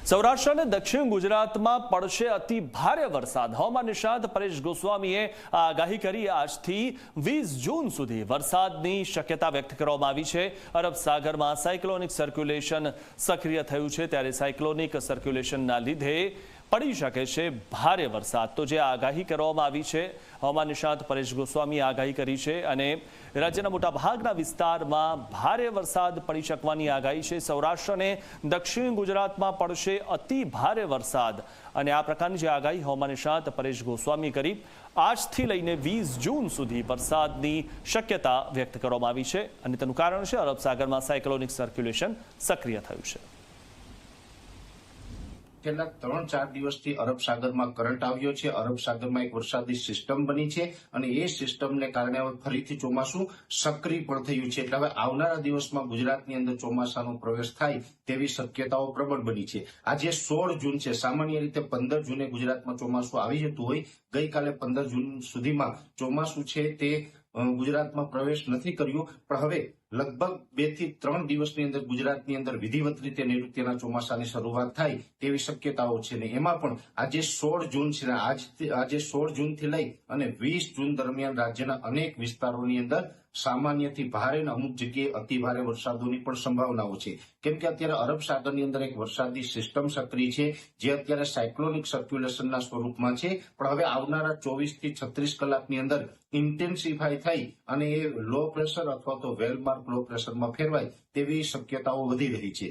સૌરાષ્ટ્ર અને દક્ષિણ ગુજરાતમાં પડશે અતિ ભારે વરસાદ। હવામાન નિષ્ણાત પરેશ ગોસ્વામીએ આગાહી કરી। આજથી 20 જૂન સુધી વરસાદની શક્યતા વ્યક્ત કરવામાં આવી છે। અરબ સાગરમાં સાયક્લોનિક સર્ક્યુલેશન સક્રિય થયું છે, ત્યારે સાયક્લોનિક સર્ક્યુલેશનના લીધે પડી શકે છે ભારે વરસાદ। તો જે આગાહી કરવામાં આવી છે, હવામાન નિષ્ણાત પરેશ ગોસ્વામીએ આગાહી કરી છે અને રાજ્યના મોટાભાગના વિસ્તારમાં ભારે વરસાદ પડી શકવાની આગાહી છે। સૌરાષ્ટ્ર અને દક્ષિણ ગુજરાતમાં પડશે અતિ ભારે વરસાદ અને આ પ્રકારની જે આગાહી હવામાન નિષ્ણાત પરેશ ગોસ્વામીએ કરી। આજથી લઈને 20 જૂન સુધી વરસાદની શક્યતા વ્યક્ત કરવામાં આવી છે અને તેનું કારણ છે અરબ સાગરમાં સાયક્લોનિક સર્ક્યુલેશન સક્રિય થયું છે। છેલ્લા 3-4 દિવસથી અરબ સાગરમાં કરંટ આવ્યો છે। અરબ સાગરમાં એક વરસાદી સિસ્ટમ બની છે અને એ સિસ્ટમને કારણે હવે ફરીથી ચોમાસું સક્રિય પણ થયું છે। એટલે હવે આવનારા દિવસમાં ગુજરાતની અંદર ચોમાસાનો પ્રવેશ થાય તેવી શક્યતાઓ પ્રબળ બની છે। આજે 16 જૂન છે। સામાન્ય રીતે 15 જૂને ગુજરાતમાં ચોમાસું આવી જતું હોય, ગઈકાલે 15 જૂન સુધીમાં ચોમાસું છે તે ગુજરાતમાં પ્રવેશ નથી કર્યું, પણ હવે લગભગ 2 થી 3 દિવસની અંદર ગુજરાતની અંદર વિધિવત રીતે નૈઋત્યના ચોમાસાની શરૂઆત થાય તેવી શક્યતાઓ છે ને એમાં પણ આજે 16 જૂન છે, આજે 16 જૂનથી લઈ અને 20 જૂન દરમિયાન રાજ્યના અનેક વિસ્તારોની અંદર સામાન્યથી ભારે અને અમુક જગ્યાએ અતિ ભારે વરસાદોની પણ સંભાવનાઓ છે। કેમ કે અત્યારે અરબ સાગરની અંદર એક વરસાદી સિસ્ટમ સક્રિય છે, જે અત્યારે સાયક્લોનિક સર્ક્યુલેશનના સ્વરૂપમાં છે, પણ હવે આવનારા 24 થી 36 કલાકની અંદર ઇન્ટેન્સિફાય થઈ અને એ લો પ્રેશર અથવા તો વેલ માર્ક લો પ્રેશરમાં ફેરવાય તેવી શક્યતાઓ વધી રહી છે।